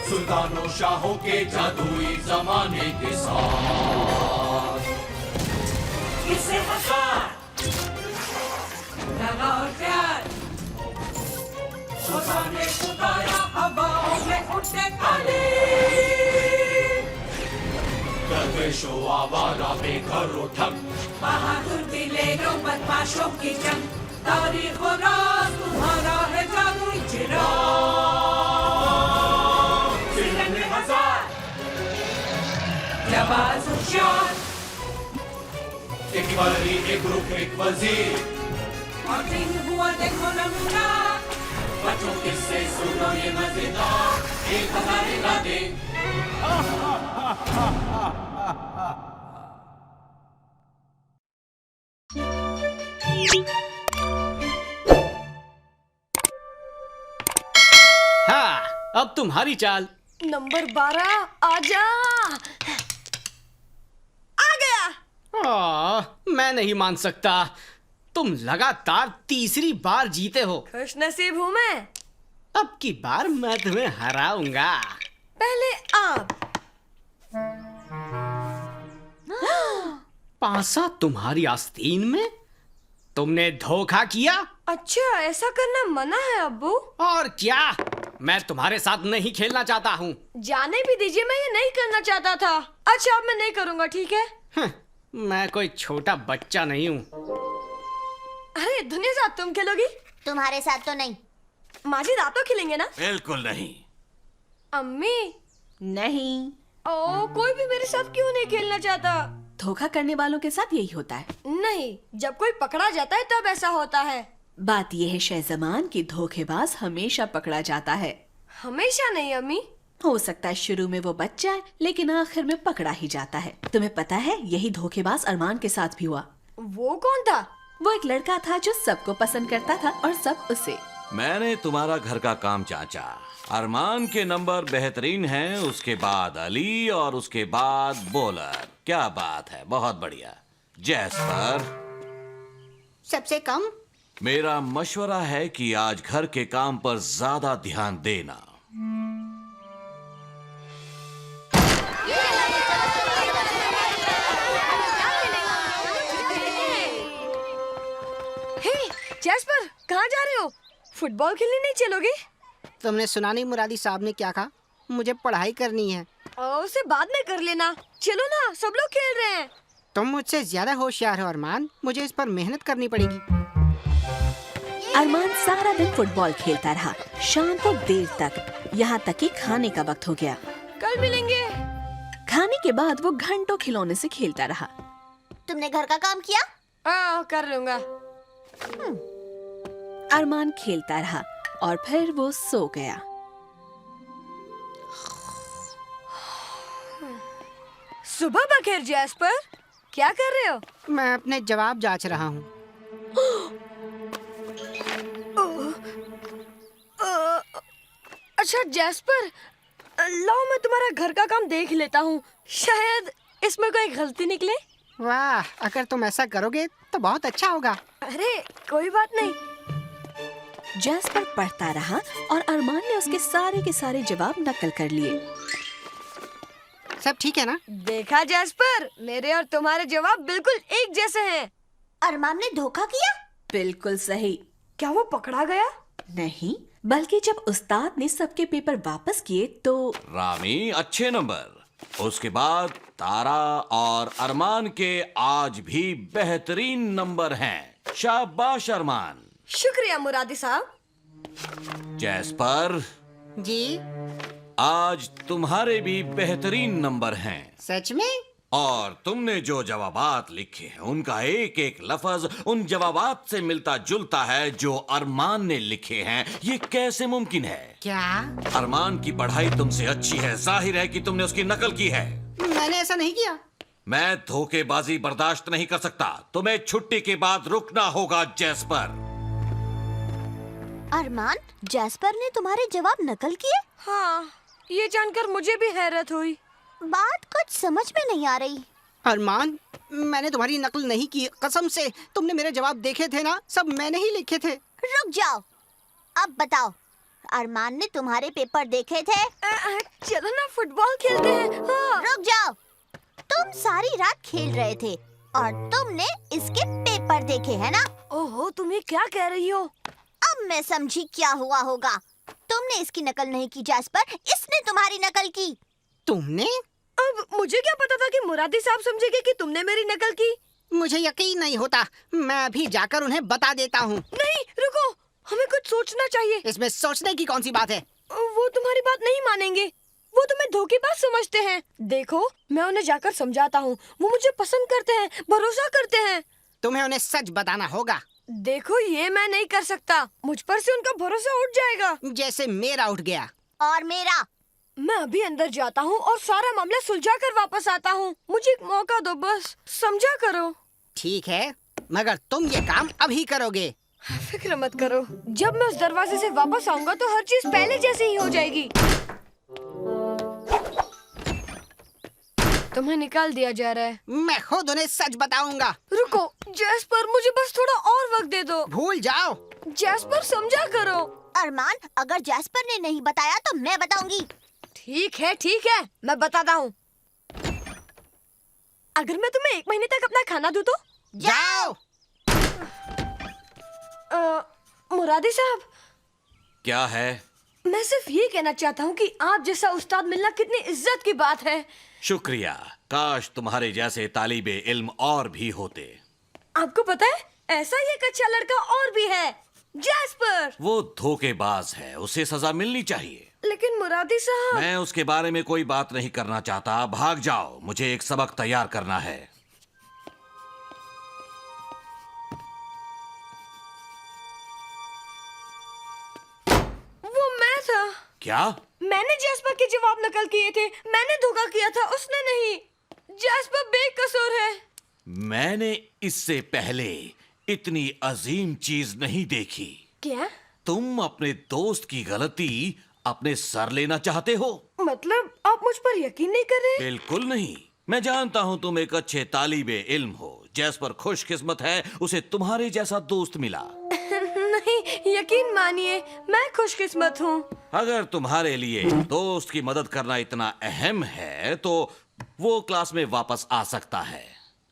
सुल्तानों शाहों के जादुई जमाने के साथ किससे हजार लगा और प्यार खुदा ने पुकारा हवाओं में उठे काले दरवेशों आवारा बेघरों ठग बहादुर दिलेरों बदमाशों की जंग तारीख और राज तुम्हारा है जादुई चिराग सिलंद हजार जबाज होशियार एक वली एक रुख एक वजीर और दिन हुआ देखो नमूना बच्चों किससे सुनो ये मजेदार 1000 इरादे हाँ, अब तुम्हारी चाल। नंबर 12 आजा। आ गया। मैं नहीं मान सकता, तुम लगातार तीसरी बार जीते हो। खुश नसीब हूँ मैं। अब की बार मैं तुम्हें हराऊंगा। पहले आप। पासा तुम्हारी आस्तीन में? तुमने धोखा किया? अच्छा, ऐसा करना मना है अब्बू। और क्या, मैं तुम्हारे साथ नहीं खेलना चाहता हूँ। जाने भी दीजिए, मैं ये नहीं करना चाहता था। अच्छा, अब मैं नहीं करूँगा, ठीक है? मैं कोई छोटा बच्चा नहीं हूँ। अरे दुनिया साथ तुम खेलोगी? तुम्हारे साथ तो नहीं। माजिद आप तो खेलेंगे ना? बिल्कुल नहीं। अम्मी? नहीं। ओ, कोई भी मेरे साथ क्यों नहीं खेलना चाहता? धोखा करने वालों के साथ यही होता है। नहीं, जब कोई पकड़ा जाता है तब ऐसा होता है। बात यह है शहज़मान कि धोखेबाज हमेशा पकड़ा जाता है। हमेशा नहीं अम्मी। हो सकता है शुरू में वो बच जाए, लेकिन आखिर में पकड़ा ही जाता है। तुम्हें पता है, यही धोखेबाज अरमान के साथ भी हुआ। वो कौन था? वो एक लड़का था जो सबको पसंद करता था और सब उसे। मैंने तुम्हारा घर का काम जांचा। अरमान के नंबर बेहतरीन हैं, उसके बाद अली और उसके बाद बॉलर। क्या बात है, बहुत बढ़िया। जैस्पर सबसे कम। मेरा मशवरा है कि आज घर के काम पर ज्यादा ध्यान देना। हे, जैस्पर, कहाँ जा रहे हो? फुटबॉल खेलने नहीं चलोगे? तुमने सुना नहीं मुरादी साहब ने क्या कहा? मुझे पढ़ाई करनी है। उसे बाद में कर लेना। चलो ना, सब लोग खेल रहे हैं। तुम मुझसे ज्यादा होशियार हो अरमान, मुझे इस पर मेहनत करनी पड़ेगी। अरमान सारा दिन फुटबॉल खेलता रहा, शाम को देर तक, यहाँ तक कि खाने का वक्त हो गया। कल मिलेंगे। खाने के बाद वो घंटों खिलौने से खेलता रहा। तुमने घर का काम किया? कर लूंगा। अरमान खेलता रहा और फिर वो सो गया। सुबह बखेर जैस्पर, क्या कर रहे हो? मैं अपने जवाब जांच रहा हूँ। अच्छा जैस्पर, लाओ मैं तुम्हारा घर का काम देख लेता हूँ, शायद इसमें कोई गलती निकले। वाह, अगर तुम ऐसा करोगे तो बहुत अच्छा होगा। अरे कोई बात नहीं। जैस्पर पढ़ता रहा और अरमान ने उसके सारे के सारे जवाब नकल कर लिए। सब ठीक है ना? देखा जैस्पर, मेरे और तुम्हारे जवाब बिल्कुल एक जैसे हैं। अरमान ने धोखा किया? बिल्कुल सही। क्या वो पकड़ा गया? नहीं, बल्कि जब उस्ताद ने सबके पेपर वापस किए तो रामी अच्छे नंबर, उसके बाद तारा और अरमान के आज भी बेहतरीन नंबर हैं। शाबाश अरमान। शुक्रिया मुरादी साहब। जैस्पर जी? आज तुम्हारे भी बेहतरीन नंबर हैं। सच में? और तुमने जो जवाबात लिखे हैं उनका एक एक लफ्ज उन जवाबात से मिलता जुलता है जो अरमान ने लिखे हैं। ये कैसे मुमकिन है? क्या? अरमान की पढ़ाई तुमसे अच्छी है, जाहिर है कि तुमने उसकी नकल की है। मैंने ऐसा नहीं किया। मैं धोखेबाजी बर्दाश्त नहीं कर सकता। तुम्हें छुट्टी के बाद रुकना होगा जैस्पर। अरमान, जैस्पर ने तुम्हारे जवाब नकल किए? हाँ, ये जानकर मुझे भी हैरत हुई। बात कुछ समझ में नहीं आ रही। अरमान, मैंने तुम्हारी नकल नहीं की, कसम से। तुमने मेरे जवाब देखे थे ना, सब मैंने ही लिखे थे। रुक जाओ, अब बताओ, अरमान ने तुम्हारे पेपर देखे थे? चलो ना फुटबॉल खेलते हैं। हाँ। रुक जाओ, तुम सारी रात खेल रहे थे और तुमने इसके पेपर देखे है ना? ओहो, तुम ये क्या कह रही हो? अब मैं समझी क्या हुआ होगा। तुमने इसकी नकल नहीं की जैस्पर, इसने तुम्हारी नकल की। तुमने? अब मुझे क्या पता था कि मुरादी साहब समझेंगे कि तुमने मेरी नकल की। मुझे यकीन नहीं होता। मैं अभी जाकर उन्हें बता देता हूँ। नहीं, रुको, हमें कुछ सोचना चाहिए। इसमें सोचने की कौन सी बात है? वो तुम्हारी बात नहीं मानेंगे, वो तुम्हें धोखेबाज समझते हैं। देखो, मैं उन्हें जाकर समझाता हूँ, वो मुझे पसंद करते हैं, भरोसा करते हैं। तुम्हें उन्हें सच बताना होगा। देखो, ये मैं नहीं कर सकता, मुझ पर से उनका भरोसा उठ जाएगा। जैसे मेरा उठ गया। और मेरा। मैं अभी अंदर जाता हूँ और सारा मामला सुलझा कर वापस आता हूँ। मुझे एक मौका दो, बस समझा करो। ठीक है, मगर तुम ये काम अभी करोगे। फिक्र मत करो, जब मैं उस दरवाजे से वापस आऊंगा तो हर चीज पहले जैसी ही हो जाएगी। तुम्हें निकाल दिया जा रहा है। मैं खुद उन्हें सच बताऊंगा। रुको जैस्पर, मुझे बस थोड़ा और वक्त दे दो। भूल जाओ। जैस्पर, समझा करो। अरमान, अगर जैस्पर ने नहीं बताया तो मैं बताऊंगी। ठीक है, मैं बताता हूँ। अगर मैं तुम्हें 1 महीने तक अपना खाना दूँ तो? जाओ। मुरादी साहब। क्या है? मैं सिर्फ ये कहना चाहता हूँ कि आप जैसा उस्ताद मिलना कितनी इज्जत की बात है। शुक्रिया। काश तुम्हारे जैसे तालिबे इल्म और भी होते। आपको पता है, ऐसा ही एक अच्छा लड़का और भी है, जैस्पर। वो धोखेबाज है, उसे सजा मिलनी चाहिए। लेकिन मुरादी साहब। मैं उसके बारे में कोई बात नहीं करना चाहता। भाग जाओ, मुझे एक सबक तैयार करना है। वो मैं था। क्या? मैंने जैस्पर के जवाब नकल किए थे, मैंने धोखा किया था, उसने नहीं। जैस्पर बेकसूर है। मैंने इससे पहले इतनी अजीम चीज नहीं देखी। क्या? तुम अपने दोस्त की गलती अपने सर लेना चाहते हो? मतलब आप मुझ पर यकीन नहीं कर रहे? बिल्कुल नहीं। मैं जानता हूँ तुम एक अच्छे तालिबे इल्म हो। जैस्पर खुशकिस्मत है, उसे तुम्हारे जैसा दोस्त मिला। नहीं, यकीन मानिए, मैं खुशकिस्मत हूँ। अगर तुम्हारे लिए दोस्त की मदद करना इतना अहम है तो वो क्लास में वापस आ सकता है।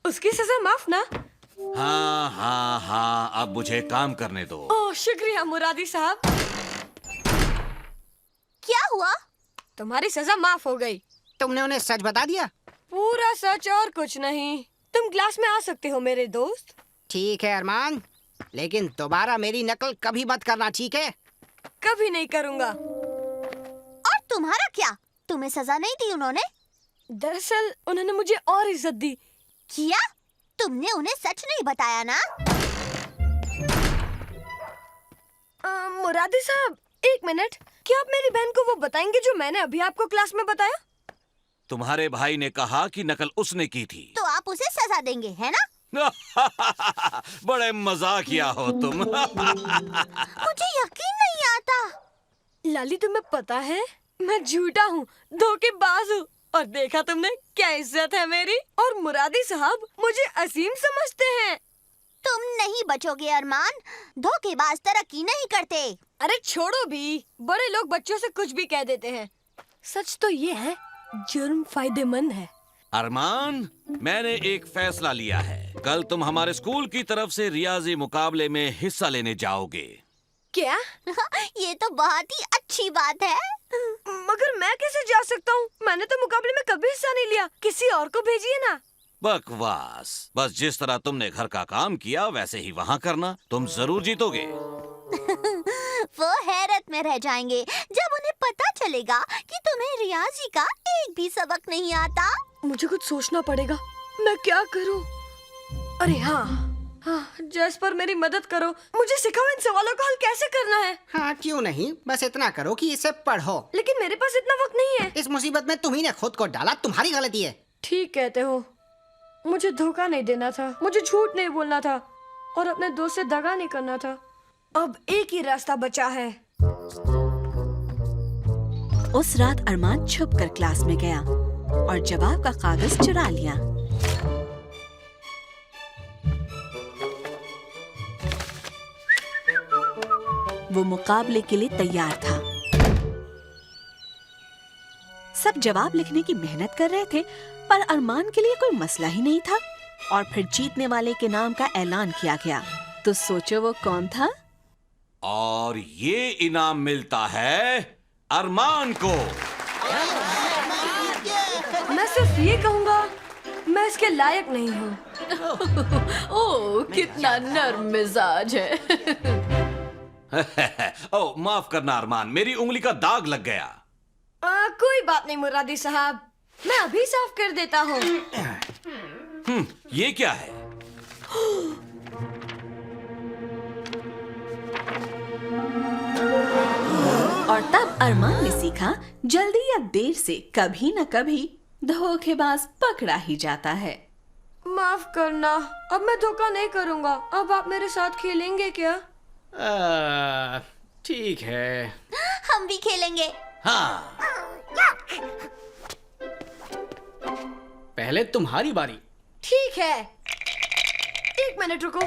उसकी सजा माफ ना? हाँ, अब मुझे काम करने दो। ओह, शुक्रिया मुरादी साहब। क्या हुआ? तुम्हारी सजा माफ हो गई। तुमने उन्हें सच बता दिया? पूरा सच और कुछ नहीं। तुम क्लास में आ सकते हो मेरे दोस्त। ठीक है अरमान, लेकिन दोबारा मेरी नकल कभी मत करना, ठीक है? कभी नहीं करूँगा। और तुम्हारा क्या? तुम्हें सजा नहीं दी उन्होंने? दरअसल उन्होंने मुझे और इज्जत दी। किया? तुमने उन्हें सच नहीं बताया ना? मुरादी साहब, 1 मिनट, क्या आप मेरी बहन को वो बताएंगे जो मैंने अभी आपको क्लास में बताया? तुम्हारे भाई ने कहा कि नकल उसने की थी। तो आप उसे सजा देंगे, है ना? बड़े मजाकिया हो तुम। मुझे यकीन नहीं आता। लाली, तुम्हें पता है मैं झूठा हूँ, धोखेबाज हूँ, और देखा तुमने क्या इज्जत है मेरी। और मुरादी साहब मुझे असीम समझते हैं। तुम नहीं बचोगे अरमान, धोखेबाज तरक्की नहीं करते। अरे छोड़ो भी, बड़े लोग बच्चों से कुछ भी कह देते हैं। सच तो ये है, जुर्म फायदेमंद है। अरमान, मैंने एक फैसला लिया है। कल तुम हमारे स्कूल की तरफ से रियाजी मुकाबले में हिस्सा लेने जाओगे। क्या? ये तो बहुत ही अच्छी बात है। मगर मैं कैसे जा सकता हूँ? मैंने तो मुकाबले में कभी हिस्सा नहीं लिया। किसी और को भेजिए ना। बकवास। बस जिस तरह तुमने घर का काम किया वैसे ही वहाँ करना। तुम जरूर जीतोगे। वो हैरत में रह जाएंगे जब उन्हें पता चलेगा कि तुम्हें रियाजी का एक भी सबक नहीं आता। मुझे कुछ सोचना पड़ेगा, मैं क्या करूँ? अरे हाँ, जैस्पर मेरी मदद करो, मुझे सिखाओ इन सवालों का हल कैसे करना है। हाँ, क्यों नहीं, बस इतना करो कि इसे पढ़ो। लेकिन मेरे पास इतना वक्त नहीं है। इस मुसीबत में तुम्ही ने खुद को डाला, तुम्हारी गलती है। ठीक कहते हो, मुझे धोखा नहीं देना था, मुझे झूठ नहीं बोलना था और अपने दोस्त से दगा नहीं करना था। अब एक ही रास्ता बचा है। उस रात अरमान छुप कर क्लास में गया और जवाब का कागज चुरा लिया। वो मुकाबले के लिए तैयार था। सब जवाब लिखने की मेहनत कर रहे थे, पर अरमान के लिए कोई मसला ही नहीं था। और फिर जीतने वाले के नाम का ऐलान किया गया। तो सोचो वो कौन था? और ये इनाम मिलता है अरमान को। मैं सिर्फ ये कहूँगा, मैं इसके लायक नहीं हूँ। ओह, कितना नर्म मिजाज है। ओ, माफ करना अरमान, मेरी उंगली का दाग लग गया। कोई बात नहीं मुरादी साहब, मैं अभी साफ कर देता हूँ। ये क्या है? और तब अरमान ने सीखा, जल्दी या देर से कभी न कभी धोखेबाज पकड़ा ही जाता है। माफ करना, अब मैं धोखा नहीं करूँगा। अब आप मेरे साथ खेलेंगे क्या? ठीक है। हम भी खेलेंगे। हाँ। पहले तुम्हारी बारी। ठीक है, 1 मिनट रुको।